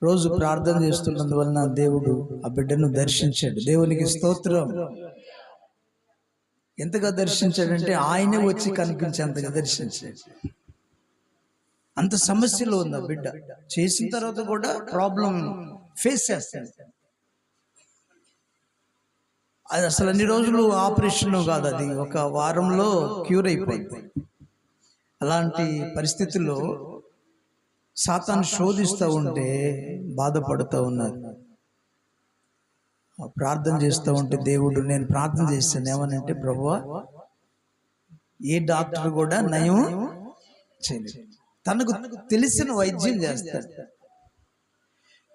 రోజు ప్రార్థన చేస్తున్నందువలన దేవుడు ఆ బిడ్డను దర్శించాడు. దేవునికి స్తోత్రం. ఎంతగా దర్శించాడంటే ఆయనే వచ్చి కనిపించేంతగా దర్శించాడు. అంత సమస్యలో ఉంది ఆ బిడ్డ. చేసిన తర్వాత కూడా ప్రాబ్లం ఫేస్ చేస్తాడు. అది అసలు అన్ని రోజులు ఆపరేషన్ కాదు, అది ఒక వారంలో క్యూర్ అయిపోయింది. అలాంటి పరిస్థితుల్లో సాతాను శోధిస్తూ ఉంటే బాధపడుతూ ఉన్నారు. ప్రార్థన చేస్తూ ఉంటే దేవుడు, నేను ప్రార్థన చేస్తాను ఏమనంటే, ప్రభువా ఏ డాక్టర్ కూడా నయం చేయలేదు, తనకు తెలిసిన వైద్యం చేస్తాడు.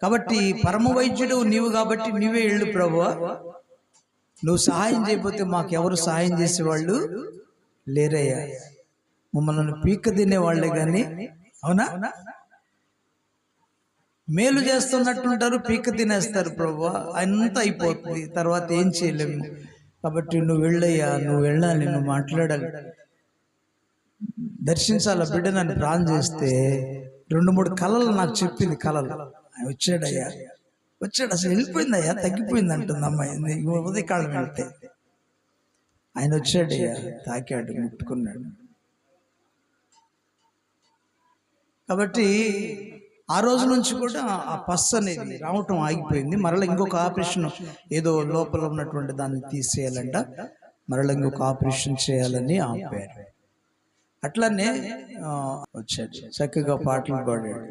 కాబట్టి పరమ వైద్యుడు నీవు కాబట్టి నీవే వెళ్ళు ప్రభువా, నువ్వు సహాయం చేయకపోతే మాకెవరు సహాయం చేసేవాళ్ళు లేరయ్యా, మమ్మల్ని పీక తినేవాళ్లే కానీ, అవునా, మేలు చేస్తున్నట్టుంటారు, పీక తినేస్తారు ప్రభువా, అంతా అయిపోతుంది, తర్వాత ఏం చేయలేము. కాబట్టి నువ్వు వెళ్ళయ్యా, నువ్వు వెళ్ళాలి, నువ్వు మాట్లాడాలి, దర్శించాల బిడ్డ. నన్ను ప్రార్థన చేస్తే 2-3 కళలు నాకు చెప్పింది. కళలు వచ్చాడయ్యా, వచ్చాడు, అసలు వెళ్ళిపోయిందయ్యా, తగ్గిపోయింది అంటుంది అమ్మాయి. ఉదయకాలం వెళ్తే ఆయన వచ్చాడయ్యా, తాకాడు, ముట్టుకున్నాడు. కాబట్టి ఆ రోజు నుంచి కూడా ఆ పస్సు అనేది రావటం ఆగిపోయింది. మరలా ఇంకొక ఆపరేషన్, ఏదో లోపల ఉన్నటువంటి దాన్ని తీసేయాలంట, మరలా ఇంకొక ఆపరేషన్ చేయాలని ఆపారు. అట్లనే వచ్చాడు, చక్కగా పాటలు పాడాడు.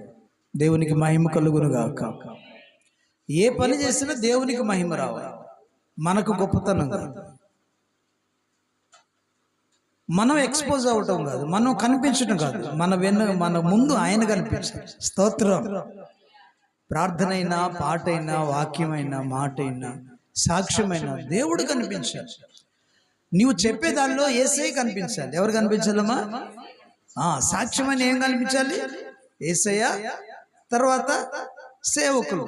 దేవునికి మహిమ కలుగును గాక. ఏ పని చేసినా దేవునికి మహిమ రావాలి, మనకు గొప్పతనం కాదు, మనం ఎక్స్పోజ్ అవటం కాదు, మనం కనిపించడం కాదు, మన ముందు ఆయన కనిపించాలి. స్తోత్రం. ప్రార్థన అయినా, పాట అయినా, వాక్యమైనా, మాట అయినా, సాక్ష్యమైనా దేవుడు కనిపించాలి. నీవు చెప్పేదానిలో యేసయ్య కనిపించాలి. ఎవరు కనిపించాలమ్మా? సాక్ష్యమైన ఏం కనిపించాలి? యేసయ్య, తర్వాత సేవకులు.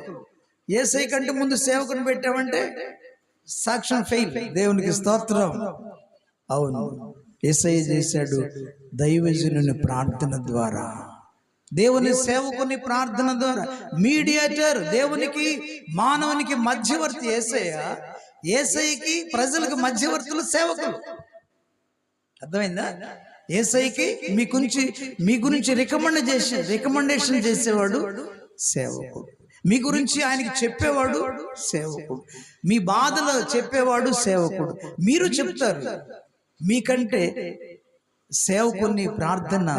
యేసయ్య కంటే ముందు సేవకుని పెట్టామంటే సాక్ష్యం ఫెయిల్. దేవునికి స్తోత్రం. అవును, యేసయ్య చేశాడు దైవజనుని ప్రార్థన ద్వారా, దేవుని సేవకుని ప్రార్థన ద్వారా. మీడియేటర్, దేవునికి మానవునికి మధ్యవర్తి యేసయ్య. యేసయ్యకి ప్రజలకు మధ్యవర్తులు సేవకులు. అర్థమైందా? యేసయ్యకి మీ గురించి రికమెండేషన్ చేసేవాడు సేవకుడు, మీ గురించి ఆయనకి చెప్పేవాడు సేవకుడు, మీ బాధలు చెప్పేవాడు సేవకుడు. మీరు చెప్తారు, మీకంటే సేవకుని ప్రార్థన,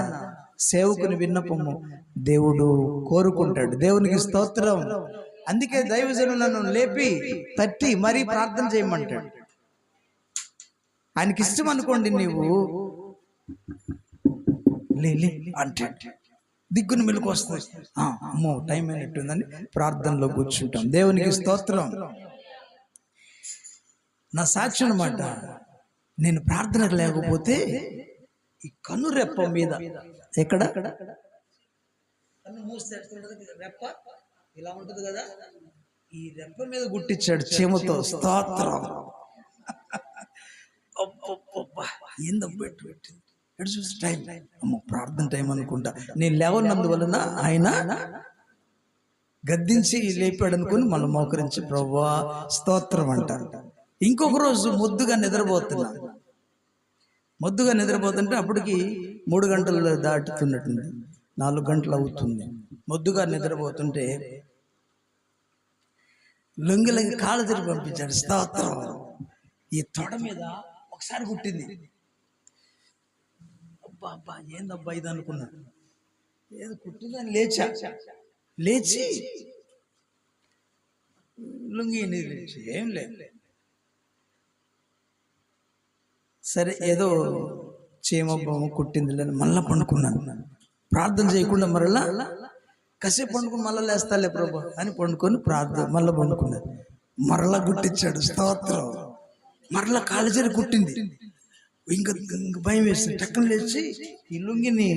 సేవకుని విన్నపము దేవుడు కోరుకుంటాడు. దేవునికి స్తోత్రం. అందుకే దైవజనులను లేపి తట్టి మరీ ప్రార్థన చేయమంటాడు. ఆయనకి ఇష్టం అనుకోండి, నీవు లే అంటాడు, దిగ్గును మెలకు వస్తుంది. అమ్మో టైం అయినట్టుందని ప్రార్థనలో కూర్చుంటాం. దేవునికి స్తోత్రం. నా సాక్షి అన్నమాట, నేను ప్రార్థనకు లేకపోతే ఈ కనురెప్ప మీద, ఎక్కడ కన్ను మూస్తే రెప్ప ఇలా ఉంటుంది కదా, ఈ రెప్ప మీద గుట్టించాడు చీమతో. స్తోత్రం. ఏందబ్బెట్టు ఎటు చూసి టైం, అమ్మో ప్రార్థన టైం అనుకుంటా. నేను లేవన్నందువలన ఆయన గద్దించి లేపాడు అనుకుని మళ్ళీ మోకరించి ప్రభువా స్తోత్రం అంటారు. ఇంకొక రోజు మొద్దుగా నిద్రపోతుంటే అప్పటికి 3 గంటలు దాటుతున్నట్టుంది, 4 గంటలు అవుతుంది. మొద్దుగా నిద్రపోతుంటే లొంగి కాళ్ళు తిరిగి పంపించాడు. స్తోత్రం. ఈ తొడ మీద ఒకసారి కుట్టింది. అబ్బా ఏందబ్బా ఇది అనుకున్నాడు. ఏదో కుట్టిందని లేచి లొంగి ఏం లేదు, సరే ఏదో చీమబ్బమ్మ కుట్టింది లేని మళ్ళా పండుకున్నాను. ప్రార్థన చేయకుండా మరలా కాసేపు పండుకుని మళ్ళీ లేస్తాలే ప్రభా అని పండుకొని మళ్ళీ పండుకున్నాను. మరలా గుట్టించాడు. స్తోత్రం. మరలా కాళ్ళజరి కుట్టింది. ఇంకా భయం వేస్తుంది. టక్కన లేచి ఈ లుంగిని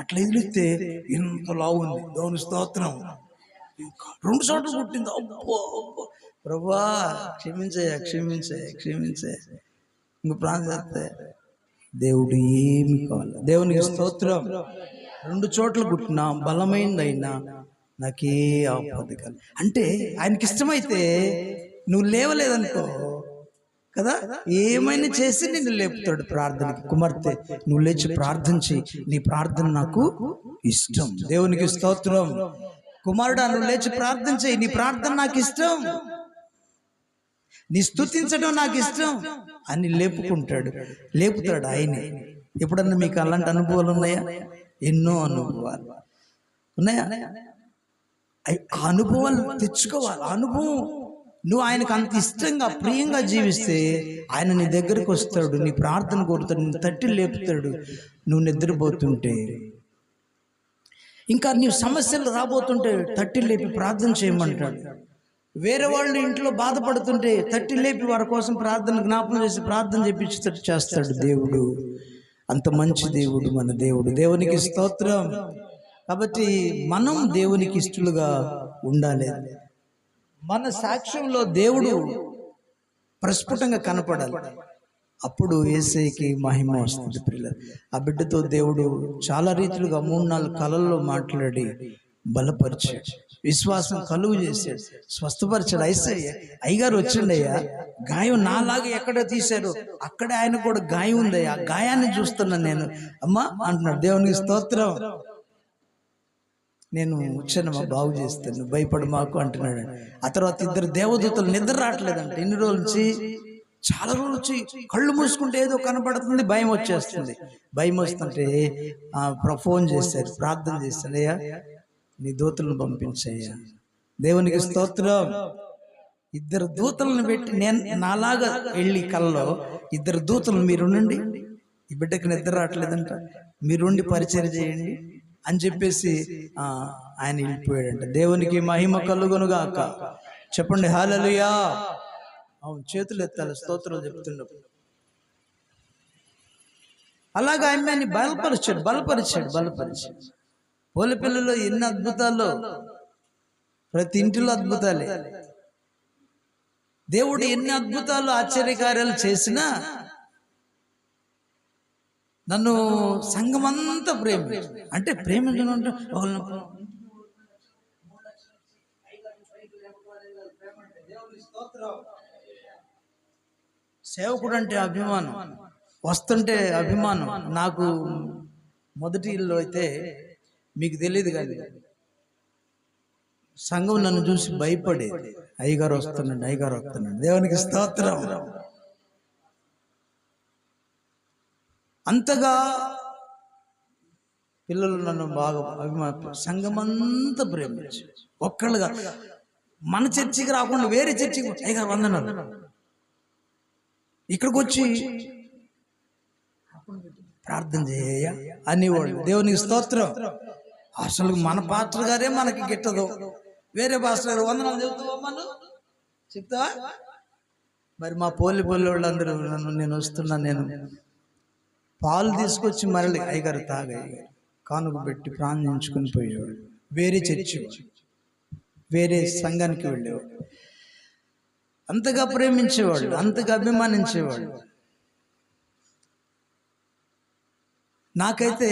అట్లా ఎదిలిస్తే ఇంత లావుంది. దేవుని స్తోత్రం. 2 చోట్ల కుట్టింది. అబ్బో ప్రభా క్షమించే ఇంక ప్రార్థన చేస్తే దేవుడు ఏమి కావాలి. దేవునికి స్తోత్రం. 2 చోట్ల కుట్టినా బలమైందైనా నాకే ఆపద కల అంటే ఆయనకి ఇష్టమైతే నువ్వు లేవలేదనుకో కదా, ఏమైనా చేసి నిన్ను లేపుతాడు ప్రార్థనకి. కుమార్తె, నువ్వు లేచి ప్రార్థించి, నీ ప్రార్థన నాకు ఇష్టం. దేవునికి స్తోత్రం. కుమారుడా, నువ్వు లేచి ప్రార్థించి, నీ ప్రార్థన నాకు ఇష్టం, నీ స్తుతించడం నాకు ఇష్టం అని లేపుతాడు ఆయనే. ఎప్పుడన్నా మీకు అలాంటి అనుభవాలు ఉన్నాయా? ఎన్నో అనుభవాలు ఉన్నాయా? ఆ అనుభవాలు తెచ్చుకోవాలి. అనుభవం నువ్వు ఆయనకు అంత ఇష్టంగా ప్రియంగా జీవిస్తే ఆయన నీ దగ్గరకు వస్తాడు, నీ ప్రార్థన కోరుతాడు, నీ తట్టి లేపుతాడు. నువ్వు నిద్రపోతుంటే, ఇంకా నీ సమస్యలు రాబోతుంటే తట్టి లేపి ప్రార్థన చేయమంటాడు. వేరే వాళ్ళు ఇంట్లో బాధపడుతుంటే తట్టి లేపి వారి కోసం ప్రార్థన జ్ఞాపకం చేసి ప్రార్థన చేస్తాడు దేవుడు. అంత మంచి దేవుడు మన దేవుడు. దేవునికి స్తోత్రం. కాబట్టి మనం దేవునికి ఇష్టలుగా ఉండాలి. మన సాక్ష్యంలో దేవుడు ప్రస్ఫుటంగా కనపడాలి. అప్పుడు యేసయ్యకి మహిమ వస్తుంది. పిల్లలు, ఆ బిడ్డతో దేవుడు చాలా రీతిలుగా 3-4 కళల్లో మాట్లాడి బలపరిచాడు, విశ్వాసం కలుగు చేశాడు, స్వస్థపరిచాడు. అయ్యగారు వచ్చిండయ్యా, గాయం నాలాగా ఎక్కడ తీశారు అక్కడే ఆయన కూడా గాయం ఉందయ్యా, గాయాన్ని చూస్తున్నాను నేను అమ్మా అంటున్నాడు. దేవునికి స్తోత్రం. నేను వచ్చానమ్మా, బాగు చేస్తాను, భయపడు మాకు అంటున్నాడు. ఆ తర్వాత 2 దేవదూతలు నిద్ర రావట్లేదంట. ఇన్ని రోజుల నుంచి, చాలా రోజుల నుంచి కళ్ళు మూసుకుంటే ఏదో కనపడుతుంది, భయం వచ్చేస్తుంది. భయం వస్తుంటే ఫోన్ చేశారు, ప్రార్థన చేశాడు, అయ్యా నీ దూతలను పంపించయ్యా. దేవునికి స్తోత్రం. 2 దూతలను పెట్టి, నేను నాలాగా వెళ్ళి కల్లో 2 దూతలు మీరుండండి, ఈ బిడ్డకి నిద్ర రావట్లేదంట, మీరుండి పరిచయం చేయండి అని చెప్పేసి ఆయన వెళ్ళిపోయాడంట. దేవునికి మహిమ కలుగునుగాక. చెప్పండి హల్లెలూయా. అవును, చేతులు ఎత్తాలి స్తోత్రాలు చెప్తున్నప్పుడు. అలాగా ఆమెని బలపరిచాడు. పోలిపిల్లలో ఎన్ని అద్భుతాలు, ప్రతి ఇంటిలో అద్భుతాలే. దేవుడు ఎన్ని అద్భుతాలు ఆశ్చర్యకార్యాలు చేసినా నన్ను సంఘమంతా ప్రేమించడం సేవకుడు అంటే అభిమానం, వస్తుంటే అభిమానం. నాకు మొదటి ఇల్లు అయితే మీకు తెలియదు కానీ సంఘం నన్ను చూసి భయపడేది. అయ్యగారు వస్తున్నాడు. దేవునికి స్తోత్రం. అంతగా పిల్లలు నన్ను బాగా సంఘమంతా ప్రేమించి, ఒక్కళ్ళుగా మన చర్చికి రాకుండా వేరే చర్చికి అయ్యగారు వందనాలు, ఇక్కడికి వచ్చి ప్రార్థన చేయ అనేవాళ్ళు. దేవునికి స్తోత్రం. అసలు మన పాస్టర్ గారే మనకి గిట్టదు, వేరే పాస్టర్ గారు వందనాలు చెబుతావా, మనం చెప్తావా? మరి మా పోలి వాళ్ళందరూ నేను వస్తున్నా, నేను పాలు తీసుకొచ్చి మరలి అయ్యగారు తాగయ్య కానుక పెట్టి ప్రార్థించుకుని పోయేవాడు. వేరే చర్చి, వేరే సంఘానికి వెళ్ళేవాడు. అంతగా ప్రేమించేవాళ్ళు, అంతగా అభిమానించేవాళ్ళు. నాకైతే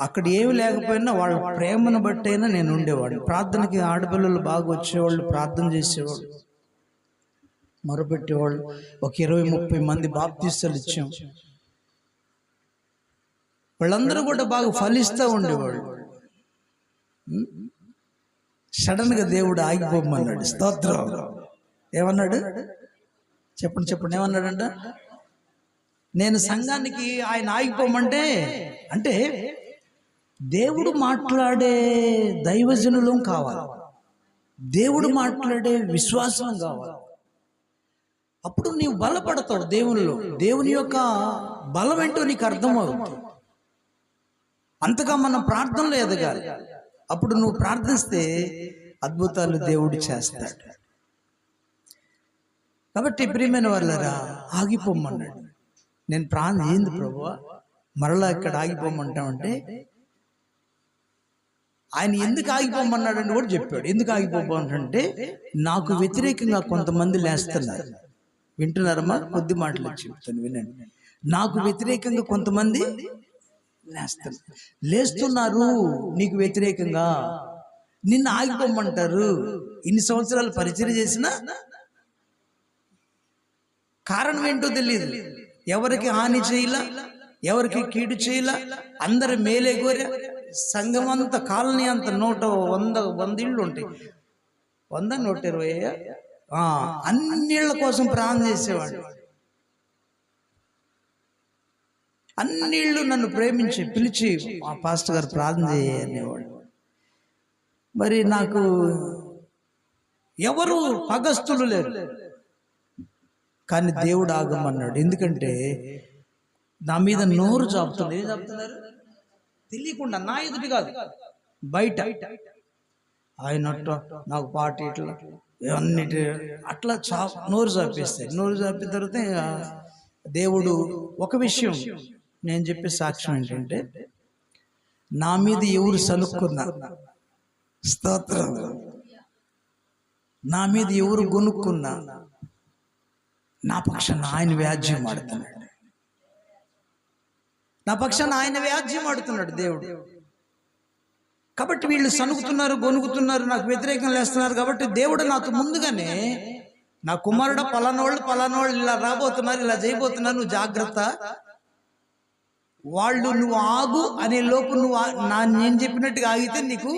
అక్కడ ఏమి లేకపోయినా వాళ్ళ ప్రేమను బట్టి అయినా నేను ఉండేవాడు. ప్రార్థనకి ఆడపిల్లలు బాగా వచ్చేవాళ్ళు, ప్రార్థన చేసేవాళ్ళు, మొరపెట్టేవాళ్ళు. ఒక 20-30 మంది బాప్తీసాలు ఇచ్చాం. వాళ్ళందరూ కూడా బాగా ఫలిస్తూ ఉండేవాళ్ళు. సడన్ గా దేవుడు ఆగిపోమన్నాడు. స్తోత్రం. ఏమన్నాడు చెప్పండి ఏమన్నాడంట? నేను సంఘానికి ఆయన ఆగిపోమంటే, అంటే దేవుడు మాట్లాడే దైవజనులు కావాలి, దేవుడు మాట్లాడే విశ్వాసం కావాలి. అప్పుడు నీవు బలపడతావు దేవునిలో. దేవుని యొక్క బలం ఏంటో నీకు అర్థమవుతుంది. అంతగా మనం ప్రార్థనలో ఎదగాలి. అప్పుడు నువ్వు ప్రార్థిస్తే అద్భుతాలు దేవుడు చేస్తాడు. కాబట్టి ప్రియమైన వాళ్ళరా, ఆగిపోమన్నాడు. నేను ఏంది ప్రభువా మరలా ఇక్కడ ఆగిపోమంటామంటే, ఆయన ఎందుకు ఆగిపోమన్నాడని కూడా చెప్పాడు. ఎందుకు ఆగిపోమంటే, నాకు వ్యతిరేకంగా కొంతమంది లేస్తున్నారు. వింటున్నారమ్మా? కొద్ది మాటలు చెప్తాను, వినండి. నాకు వ్యతిరేకంగా కొంతమంది లేస్తున్నారు నీకు వ్యతిరేకంగా. నిన్ను ఆగిపోమంటారు. ఇన్ని సంవత్సరాలు పరిచయం చేసిన కారణం ఏంటో తెలియదు. ఎవరికి హాని చేయలా, ఎవరికి కీడు చేయలా, అందరు మేలే కోరా. సంఘం అంత కాలనీ అంత 100 ఇళ్ళు ఉంటాయి. 100, 120 అన్నిళ్ళ కోసం ప్రార్థన చేసేవాడు. అన్నిళ్ళు నన్ను ప్రేమించి పిలిచి ఆ పాస్టర్ గారు ప్రార్థన చేయనేవాడు. మరి నాకు ఎవరు పగస్తులు లేరు, కానీ దేవుడు ఆగమన్నాడు. ఎందుకంటే నా మీద నోరు చాపుతున్నారు. ఏం చాపుతున్నారు తెలియకుండా, నా ఎదుటి కాదు, బయట. ఆయన నాకు పార్టీ ఇట్లా అన్నిటి అట్లా నోరు చాపేస్తాయి. నోరు చాపిన తర్వాత దేవుడు ఒక విషయం నేను చెప్పే సాక్ష్యం ఏంటంటే, నా మీద ఎవరు సనుక్కున్నా, స్తోత్రం, నా మీద ఎవరు గొనుక్కున్నా, నా పక్షాన ఆయన వ్యాజ్యం ఆడుతున్నాడు. నా పక్షాన ఆయన వ్యాజ్యం ఆడుతున్నాడు దేవుడు. కాబట్టి వీళ్ళు సనుకుతున్నారు, గొనుగుతున్నారు, నాకు వ్యతిరేకంగా లేస్తున్నారు. కాబట్టి దేవుడు నాతో ముందుగానే, నా కుమారుడు పలానోళ్ళు ఇలా రాబోతున్నారు, ఇలా చేయబోతున్నారు, నువ్వు జాగ్రత్త, వాళ్ళు నువ్వు ఆగు అనే లోపు నువ్వు నేను చెప్పినట్టుగా ఆగితే నీకు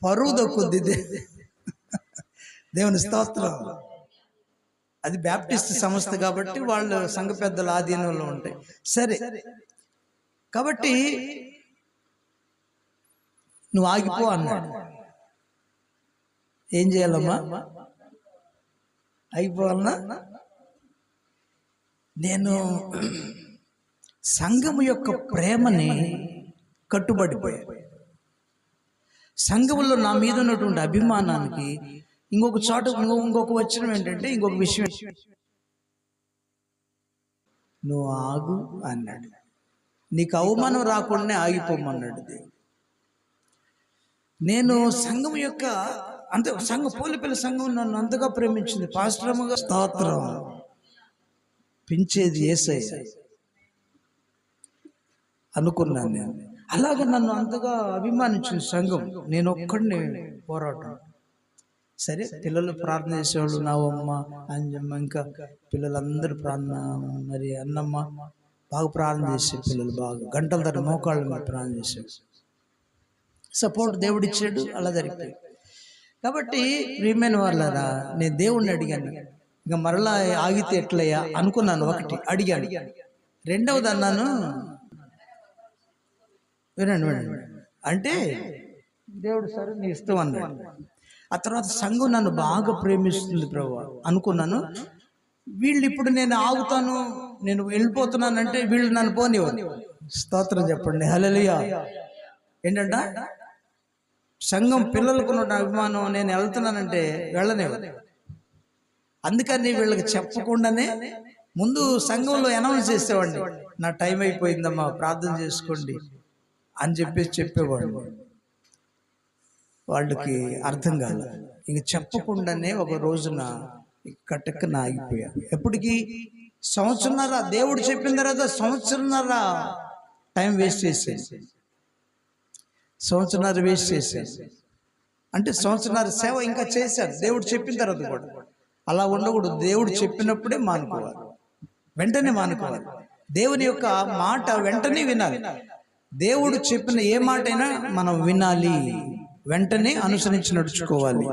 పరువు దక్కుద్ది. దేవుని స్తోత్రం. అది బ్యాప్టిస్ట్ సంస్థ కాబట్టి వాళ్ళు సంఘ పెద్దల ఆధీనంలో ఉంటాయి. సరే, కాబట్టి నువ్వు ఆగిపో అన్నాడు. ఏం చేయాలమ్మా? ఆగిపోవాలన్నా? నేను సంఘము యొక్క ప్రేమని కట్టుబడిపోయాను. సంఘములో నా మీద ఉన్నటువంటి అభిమానానికి ఇంకొక చోట ఇంకొక వచనం ఏంటంటే, ఇంకొక విషయం, నువ్వు ఆగు అన్నాడు. నీకు అవమానం రాకుండానే ఆగిపోమన్నాడు దేవుడు. నేను సంఘం యొక్క పోలిపిల్ల సంఘం నన్ను అంతగా ప్రేమించింది. పాస్టరమ్మగా స్తోత్రం, పెంచేది యేసయ్య అనుకున్నాను నేను. అలాగే నన్ను అంతగా అభిమానించిన సంఘం, నేను ఒక్కడిని పోరాటం. సరే, పిల్లలు ప్రార్థన చేసేవాళ్ళు, నావమ్మ, అంజమ్మ, ఇంకా పిల్లలందరూ ప్రార్థన, మరి అన్నమ్మ బాగా ప్రార్థన చేసే పిల్లలు, బాగా గంటల తర మోకాళ్ళు మీద ప్రార్థన చేసేవారు. సపోర్ట్ దేవుడిచ్చాడు, అలా జరిగిపోయి. కాబట్టి ప్రియమైన వాళ్ళరా, నేను దేవుణ్ణి అడిగాను, ఇంకా మరలా ఆగితే ఎట్లయ్యా అనుకున్నాను. ఒకటి అడిగాను. రెండవది అన్నాను, వినండి అంటే దేవుడు సరే నీ ఇష్టం అన్నాడు. ఆ తర్వాత సంఘం నన్ను బాగా ప్రేమిస్తుంది ప్రభువా అనుకున్నాను. వీళ్ళు ఇప్పుడు నేను ఆగుతాను, నేను వెళ్ళిపోతున్నానంటే వీళ్ళు నన్ను పోనివ్వరు. స్తోత్రం చెప్పండి, హల్లెలూయా. ఏంటంట, సంఘం పిల్లలకు ఉన్న అభిమానం, నేను వెళ్తున్నానంటే వెళ్ళనివ్వరు. అందుకని వీళ్ళకి చెప్పకుండానే ముందు సంఘంలో అనౌన్స్ చేసేవాడిని, నా టైం అయిపోయిందమ్మా ప్రార్థన చేసుకోండి అని చెప్పేవాడు. వాళ్ళకి అర్థం కాదు. ఇంక చెప్పకుండానే ఒక రోజున కట్టెక్కన ఆగిపోయా. ఎప్పటికీ సంవత్సరంన్నర దేవుడు చెప్పిన తర్వాత సంవత్సరంన్నర టైం వేస్ట్ చేసేది. సంవత్సరంన్నర వేస్ట్ చేశాను అంటే సంవత్సరంన్నర సేవ ఇంకా చేశాను దేవుడు చెప్పిన తర్వాత కూడా. అలా ఉండకూడదు. దేవుడు చెప్పినప్పుడే మానుకోవాలి, వెంటనే మానుకోవాలి. దేవుని యొక్క మాట వెంటనే వినాలి. దేవుడు చెప్పిన ఏ మాట అయినా మనం వినాలి, వెంటనే అనుసరించి నడుచుకోవాలి.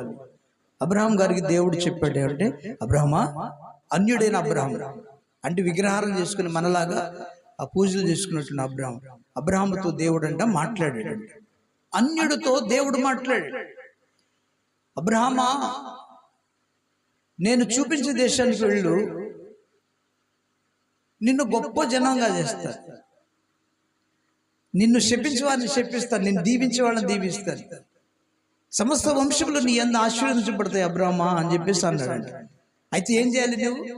అబ్రహాం గారికి దేవుడు చెప్పాడు అంటే, అబ్రహమా, అన్యుడైన అబ్రహాం అంటే విగ్రహారం చేసుకుని మనలాగా ఆ పూజలు చేసుకున్నట్టు అబ్రహాముతో దేవుడు అంట మాట్లాడాడు. అన్యుడితో దేవుడు మాట్లాడాడు. అబ్రహమా, నేను చూపించే దేశానికి వెళ్ళు, నిన్ను గొప్ప జనంగా చేస్తారు, నిన్ను శపించే వారిని శపిస్తాను, నిన్ను దీవించే వాళ్ళని దీవిస్తాను, సమస్త వంశములు నీ యందు ఆశీర్వదించబడతాయి అబ్రహమా అని చెప్పేసి అన్నాడు. అయితే ఏం చేయాలి? నువ్వు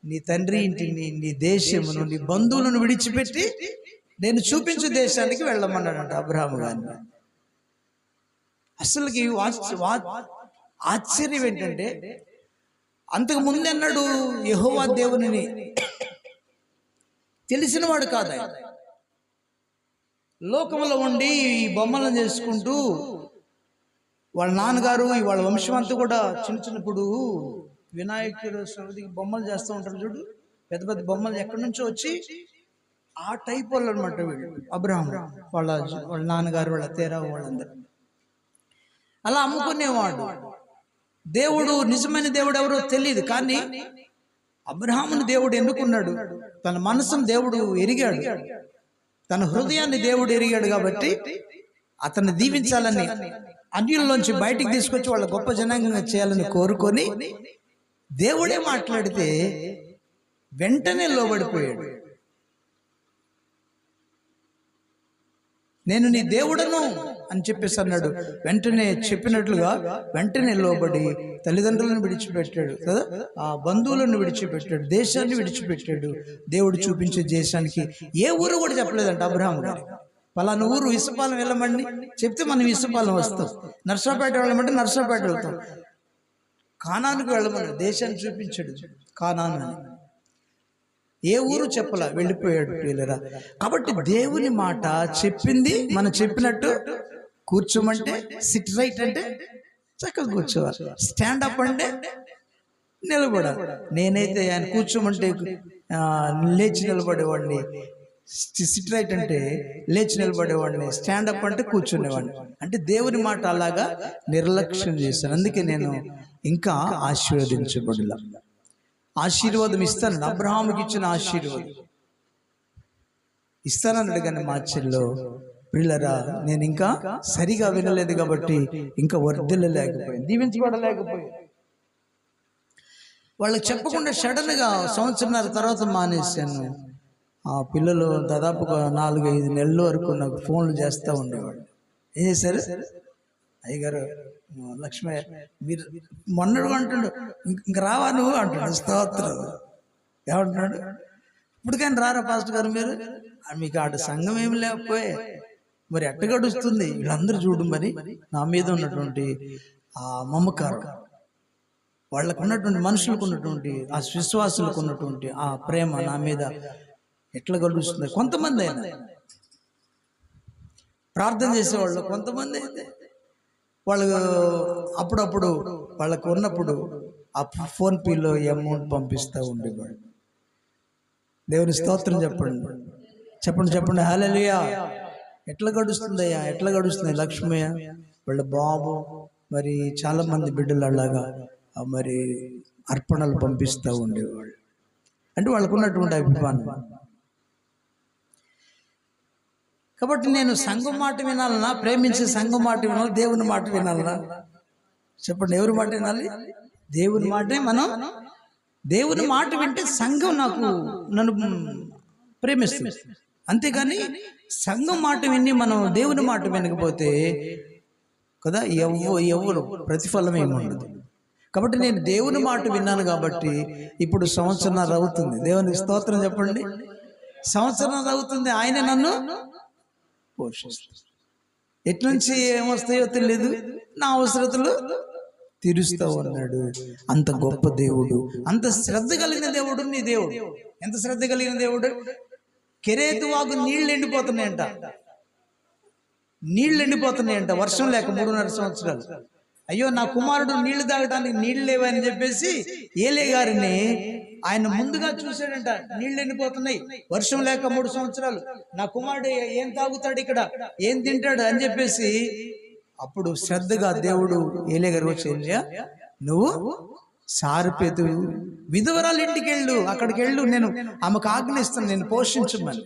నీ తండ్రి ఇంటిని, నీ దేశమును, నీ బంధువులను విడిచిపెట్టి నేను చూపించే దేశానికి వెళ్ళమన్నాడంట అబ్రహాము గారిని. అసలుకి ఆశ్చర్యం ఏంటంటే, అంతకు ముందు అన్నాడు యెహోవా దేవునిని తెలిసినవాడు కాదు. లోకంలో ఉండి ఈ బొమ్మలను చేసుకుంటూ వాళ్ళ నాన్నగారు వాళ్ళ వంశం అంతా కూడా చిన్నప్పుడు వినాయకుడు సమితికి బొమ్మలు చేస్తూ ఉంటారు చూడు, పెద్ద పెద్ద బొమ్మలు ఎక్కడి నుంచో వచ్చి ఆ టైప్ వాళ్ళు అనమాట వీళ్ళు. అబ్రహాం వాళ్ళ వాళ్ళ నాన్నగారు, వాళ్ళ తేరా వాళ్ళందరూ అలా అమ్ముకునేవాడు. దేవుడు నిజమైన దేవుడు ఎవరో తెలియదు, కానీ అబ్రహాముని దేవుడు ఎన్నుకున్నాడు. తన మనసును దేవుడు ఎరిగాడు, తన హృదయాన్ని దేవుడు ఎరిగాడు. కాబట్టి అతన్ని దీవించాలని, అన్యుల్లోంచి బయటికి తీసుకొచ్చి వాళ్ళ గొప్ప జనాంగంగా చేయాలని కోరుకొని దేవుడే మాట్లాడితే వెంటనే లోబడిపోయాడు. నేను నీ దేవుడను అని చెప్పేసి అన్నాడు. వెంటనే చెప్పినట్లుగా వెంటనే లోబడి తల్లిదండ్రులను విడిచిపెట్టాడు కదా, ఆ బంధువులను విడిచిపెట్టాడు, దేశాన్ని విడిచిపెట్టాడు. దేవుడు చూపించే దేశానికి ఏ ఊరు కూడా చెప్పలేదంట అబ్రహాం గారు. పలానా ఊరు ఇసుపాలెం వెళ్ళమండి చెప్తే మనం ఇసుపాలెం వస్తాం, నర్సాపేట వెళ్ళమంటే నర్సాపేట వెళ్తాం. కానానుకు వెళ్ళమని దేశాన్ని చూపించాడు, కానాను అని. ఏ ఊరు చెప్పలా, వెళ్ళిపోయాడు ప్రియులరా. కాబట్టి దేవుని మాట చెప్పింది మనం చెప్పినట్టు కూర్చోమంటే సిట్ రైట్ అంటే చక్కగా కూర్చోవాలి, స్టాండ్ అప్ అంటే నిలబడాలి. నేనైతే ఆయన కూర్చోమంటే లేచి నిలబడేవాడిని, సిట్ రైట్ అంటే లేచి నిలబడేవాడిని, స్టాండ్ అప్ అంటే కూర్చునేవాడిని. అంటే దేవుని మాట అలాగా నిర్లక్ష్యం చేశాను. అందుకే నేను ఇంకా ఆశీర్వదించబడిలా. ఆశీర్వాదం ఇస్తాను, అబ్రహాముకి ఇచ్చిన ఆశీర్వాదం ఇస్తానన్నాడు. కానీ మా చెల్లో పిల్లరా నేను ఇంకా సరిగా వినలేదు కాబట్టి ఇంకా వర్ధిల్లలేకపోయింది, దీవించబడలేకపోయింది. వాళ్ళకి చెప్పకుండా సడన్ గా సంవత్సరంన్నర తర్వాత మానేశాను. ఆ పిల్లలు దాదాపుగా 4-5 నెలల వరకు నాకు ఫోన్లు చేస్తూ ఉండేవాడు. ఏం చేశారు అయ్యగారు, లక్ష్మయ్య మీరు మొన్నడు అంటుండు, ఇంక రావా నువ్వు అంటాడు. స్తోత్రం. ఏమంటున్నాడు, ఇప్పటికైనా రారా పాస్టర్ గారు మీరు, మీకు ఆడ సంఘం ఏమి లేకపోయే మరి ఎట్ట గడుస్తుంది. వీళ్ళందరూ చూడు మరి నా మీద ఉన్నటువంటి ఆ మమకారం, వాళ్ళకు ఉన్నటువంటి మనుషులకు ఉన్నటువంటి ఆ విశ్వాసులకు ఉన్నటువంటి ఆ ప్రేమ నా మీద ఎట్లా గడుస్తుంది. కొంతమంది అయినా ప్రార్థన చేసేవాళ్ళు, కొంతమంది అయితే వాళ్ళు అప్పుడప్పుడు వాళ్ళకు ఉన్నప్పుడు ఆ ఫోన్పేలో అమౌంట్ పంపిస్తూ ఉండేవాడు. దేవుని స్తోత్రం చెప్పండి, చెప్పండి, చెప్పండి. హల్లెలూయా. ఎట్లా గడుస్తుందయ్యా, ఎట్లా గడుస్తుంది లక్ష్మయ్య వాళ్ళ బాబు, మరి చాలా మంది బిడ్డలు అలాగా మరి అర్పణలు పంపిస్తూ ఉండేవాళ్ళు. అంటే వాళ్ళకు ఉన్నటువంటి అభిమానం. కాబట్టి నేను సంఘం మాట వినాలన్నా, ప్రేమించే సంఘం మాట వినాలి, దేవుని మాట వినాలన్నా? చెప్పండి, ఎవరి మాట వినాలి? దేవుని మాటే. మనం దేవుని మాట వింటే సంఘం నన్ను ప్రేమిస్తుంది. అంతేగాని సంఘం మాట విని మనం దేవుని మాట వినకపోతే కదా ఎవరు ప్రతిఫలం ఏముండదు. కాబట్టి నేను దేవుని మాట విన్నాను కాబట్టి ఇప్పుడు సంవత్సరాలు అవుతుంది. దేవునికి స్తోత్రం చెప్పండి. సంవత్సరాలు అవుతుంది, ఆయన నన్ను పోషిస్తాడు. ఎట్నుంచి ఏమొస్తాయో తెలియదు, నా అవసరతలు తీరుస్తూ ఉన్నాడు. అంత గొప్ప దేవుడు, అంత శ్రద్ధ కలిగిన దేవుడు నీ దేవుడు. ఎంత శ్రద్ధ కలిగిన దేవుడు. కెరేతు వాగు నీళ్లు ఎండిపోతున్నాయంట, వర్షం లేక 3.5 సంవత్సరాలు. అయ్యో నా కుమారుడు నీళ్లు తాగడానికి నీళ్లు లేవని చెప్పేసి ఏలే గారిని ఆయన ముందుగా చూశాడంట. నీళ్లు ఎండిపోతున్నాయి, వర్షం లేక 3 సంవత్సరాలు, నా కుమారుడు ఏం తాగుతాడు ఇక్కడ, ఏం తింటాడు అని చెప్పేసి అప్పుడు శ్రద్ధగా దేవుడు ఏలే గారు వచ్చి, నువ్వు సారిపేతు విధవరాలు ఇంటికి వెళ్ళు, అక్కడికి వెళ్ళు, నేను ఆమెకు ఆజ్ఞిస్తాను, నేను పోషించమని.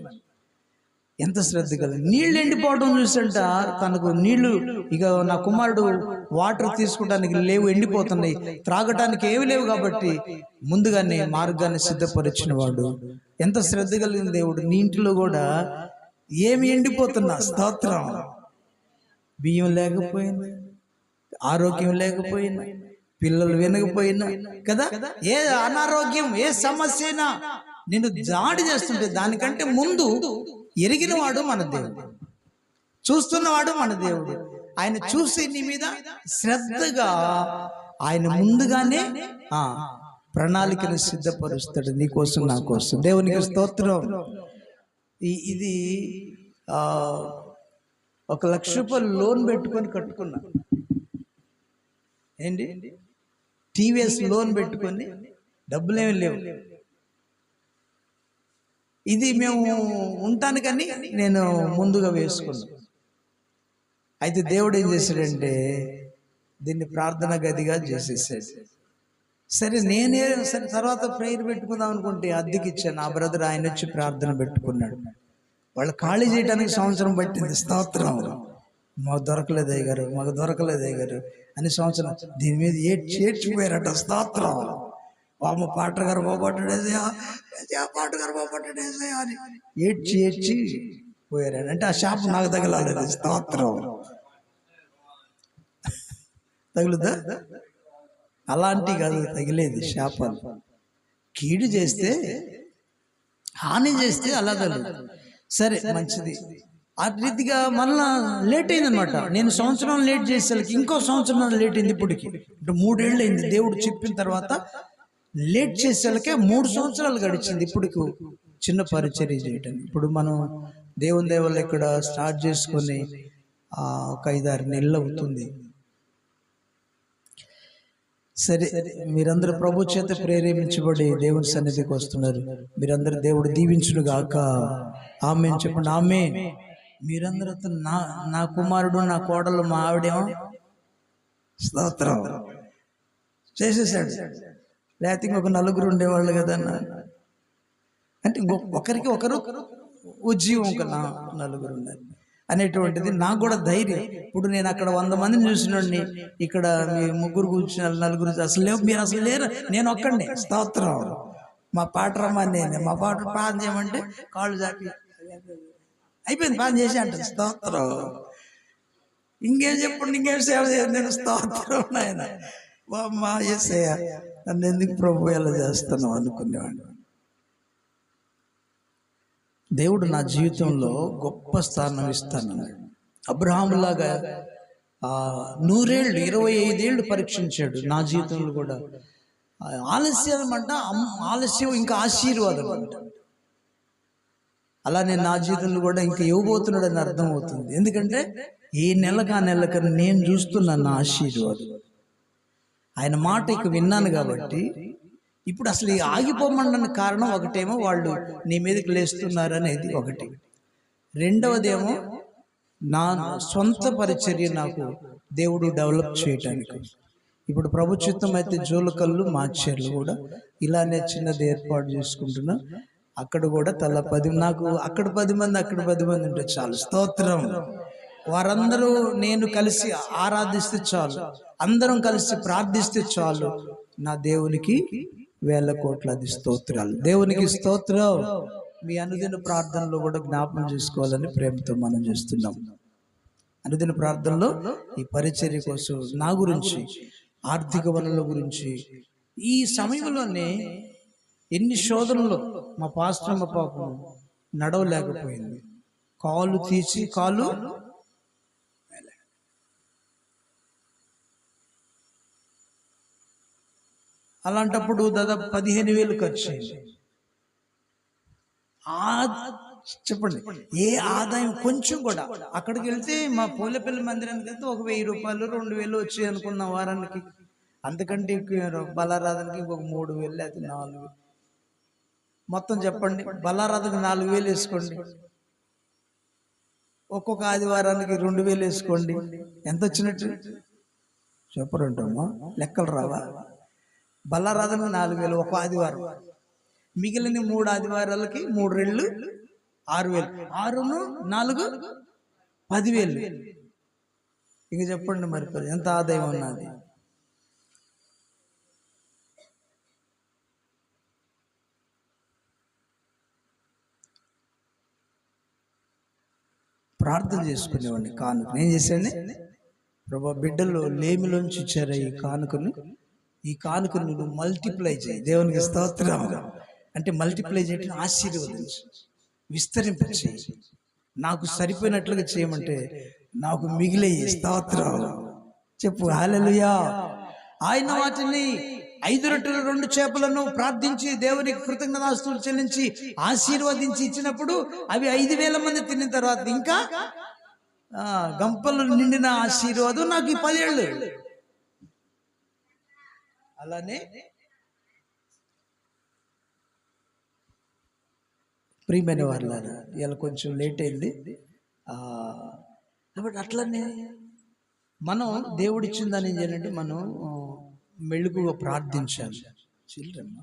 ఎంత శ్రద్ధ కల. నీళ్ళు ఎండిపోవడం చూసంట, తనకు నీళ్లు ఇక నా కుమారుడు వాటర్ తీసుకోవడానికి లేవు, ఎండిపోతున్నాయి, త్రాగటానికి ఏమి లేవు కాబట్టి ముందుగానే మార్గాన్ని సిద్ధపరిచిన వాడు. ఎంత శ్రద్ధ కలిగిన దేవుడు. నీ ఇంటిలో కూడా ఏమి ఎండిపోతున్నా, స్తోత్రం. బియ్యం లేకపోయినా, ఆరోగ్యం లేకపోయినా, పిల్లలు వినకపోయినా కదా, ఏ అనారోగ్యం, ఏ సమస్య అయినా నిన్ను దాడి చేస్తుంటే దానికంటే ముందు ఎరిగిన వాడు మన దేవుడు, చూస్తున్నవాడు మన దేవుడు. ఆయన చూసి నీ మీద శ్రద్ధగా ఆయన ముందుగానే ప్రణాళికను సిద్ధపరుస్తాడు నీ కోసం, నా కోసం. దేవునికి స్తోత్రం. ఇది 1 లక్ష రూపాయలు లోన్ పెట్టుకొని కట్టుకున్నా. ఏంటి టీవీఎస్ లోన్ పెట్టుకొని డబ్బులేమి లేవు. ఇది మేము ఉంటానికని నేను ముందుగా వేసుకున్నాను. అయితే దేవుడు ఏం చేశాడంటే దీన్ని ప్రార్థన గదిగా చేసేసాడు. సరే సరే తర్వాత ప్రేయర్ పెట్టుకుందాం అనుకుంటే అద్దెకి ఇచ్చాను. ఆ బ్రదర్ ఆయన వచ్చి ప్రార్థన పెట్టుకున్నాడు. వాళ్ళు ఖాళీ చేయడానికి సంవత్సరం పట్టింది. స్తోత్రం. మాకు దొరకలేదు అయ్యగారు, మాకు దొరకలేదు అయ్యగారు అని సంవత్సరం దీని మీద ఏడ్చిపోయారట. స్తోత్రం. వామ పాటర్ గారు పోగొట్టడేసా, పాటర్ గారు పోగొట్టడేసా అని ఏడ్చి పోయారు. అంటే ఆ షాప్ నాకు తగలాలేదు. స్తోత్రం. తగులుదా? అలాంటి కాదు తగిలేది శాపాలు. కీడు చేస్తే, హాని చేస్తే అలా తగలదు. సరే మంచిది. ఆ రీతిగా మళ్ళా లేట్ అయిందనమాట. నేను సంవత్సరం లేట్ చేసేసరికి ఇంకో సంవత్సరం లేట్ అయింది. ఇప్పటికి అంటే 3 ఏళ్ళు అయింది. దేవుడు చెప్పిన తర్వాత లేట్ చేసేసరికే 3 సంవత్సరాలు గడిచింది. ఇప్పటికి చిన్న పరిచర్య చేయటానికి. ఇప్పుడు మనం దేవుని దేవాలయం ఇక్కడ స్టార్ట్ చేసుకొని ఒక 5-6 నెలలు అవుతుంది. సరే, మీరందరూ ప్రభు చేత ప్రేరేపించబడి దేవుని సన్నిధికి వస్తున్నారు. మీరందరూ దేవుడు దీవించును గాక. ఆమేన్ చెప్పండి. ఆమేన్. మీరందరూ నా కుమారుడు, నా కోడలు, మా ఆవిడేమో స్తోత్రం చేసేసాడు. లేకపోతే ఇంకొక 4 ఉండేవాళ్ళు కదా అంటే ఒకరికి ఒకరు ఉజ్జీవం, ఒక 4 ఉన్నారు అనేటువంటిది నాకు కూడా ధైర్యం. ఇప్పుడు నేను అక్కడ 100 మందిని చూసినండి, ఇక్కడ మీ 3 కూర్చున్న 4 అసలు లేవు, మీరు అసలు లేరు, నేను ఒక్కడిని. స్తోత్రం. మా పాటరమ్మా నేనే. మా పాట పాన్ చేయమంటే కాళ్ళు చాపి అయిపోయింది, పాన్ చేసి అంటారు. స్తోత్రం. ఇంకేం చెప్పండి, ఇంకేం సేవ చేయాలి నేను. స్తోత్రం నాయన. మా యేసయ్య నన్ను ఎందుకు ప్రభు ఎలా చేస్తాను అనుకునేవాడు. దేవుడు నా జీవితంలో గొప్ప స్థానం ఇస్తానన్నాడు. అబ్రహాములాగా 100 ఏళ్ళు 25 ఏళ్ళు పరీక్షించాడు. నా జీవితంలో కూడా ఆలస్యం అంట, ఆలస్యం ఇంకా ఆశీర్వాదం అంట. అలానే నా జీవితంలో కూడా ఇంకా ఇవ్వబోతున్నాడు అని అర్థం అవుతుంది. ఎందుకంటే ఏ నెలకు ఆ నెలకు నేను చూస్తున్నాను నా ఆశీర్వాదం. ఆయన మాట ఇక విన్నాను కాబట్టి ఇప్పుడు అసలు ఆగిపోమడానికి కారణం ఒకటేమో వాళ్ళు నీ మీదకి లేస్తున్నారు అనేది ఒకటి. రెండవదేమో నా సొంత పరిచర్య నాకు దేవుడు డెవలప్ చేయటానికి. ఇప్పుడు ప్రభు చిత్తం అయితే జోలకల్లు మాచర్లు కూడా ఇలానే చిన్నది ఏర్పాటు చేసుకుంటున్నా. అక్కడ కూడా తల 10, నాకు అక్కడ 10 మంది అక్కడ 10 మంది ఉంటే చాలు. స్తోత్రం. వారందరూ నేను కలిసి ఆరాధిస్తే చాలు, అందరం కలిసి ప్రార్థిస్తే చాలు. నా దేవునికి 1000 కోట్లాది స్తోత్రాలు. దేవునికి స్తోత్రం. మీ అనుదిన ప్రార్థనలో కూడా జ్ఞాపకం చేసుకోవాలని ప్రేమతో మనం చేస్తున్నాం. అనుదిన ప్రార్థనలో ఈ పరిచర్య కోసం, నా గురించి, ఆర్థిక వనరుల గురించి. ఈ సమయంలోనే ఎన్ని శోధనలు. మా పాస్టమ్మ పాపం నడవలేకపోయింది, కాలు తీసి కాలు అలాంటప్పుడు దాదాపు 15,000 ఖర్చు అయింది. చెప్పండి, ఏ ఆదాయం కొంచెం కూడా. అక్కడికి వెళ్తే మా పోలేపల్లి మందిరానికి వెళ్తే ఒక 1,000 రూపాయలు 2,000 వచ్చాయి అనుకున్న వారానికి. అంతకంటే బలారాధనకి ఇంకొక 3,000 లేకపోతే 4,000 మొత్తం. చెప్పండి, బలారాధనకి 4,000 వేసుకోండి, ఒక్కొక్క ఆదివారానికి 2,000 వేసుకోండి, ఎంత వచ్చినట్టు చెప్పరంటమ్మా, లెక్కలు రావా? బలారాధన 4,000 ఒక ఆదివారం, మిగిలిన 3 ఆదివారాలకి 3 రెళ్ళు 6,000, 6 4 10,000. ఇక చెప్పండి మరి ఎంత ఆదాయం ఉన్నది? ప్రార్థన చేసుకునేవాడిని. కానుక నేను చేశాను, ప్రభా బిడ్డలు లేమిలోంచి ఇచ్చారా ఈ కానుకను, ఈ కానుకను నువ్వు మల్టిప్లై చేయి. దేవునికి స్తోత్రం. అంటే మల్టిప్లై చేయటం, ఆశీర్వదించి విస్తరింపచేయి. నాకు సరిపోయినట్లుగా చేయమంటే నాకు మిగిలే. స్తోత్రం చెప్పు. హల్లెలూయా. ఆయన వాటిని 5 రొట్టెలు 2 చేపలను ప్రార్థించి దేవునికి కృతజ్ఞతాస్తుతులు చెల్లించి ఆశీర్వదించి ఇచ్చినప్పుడు అవి 5,000 మంది తిన్న తర్వాత ఇంకా గంపలు నిండిన ఆశీర్వాదం నాకు ఈ 10 ఏళ్ళు. అలానే ప్రియమైన వాళ్ళారా, ఇలా కొంచెం లేట్ అయింది కాబట్టి అట్లనే మనం దేవుడిచ్చిందని ఏం చేయాలంటే మనం మెళుకుగా ప్రార్థించాలి. చిల్డ్రన్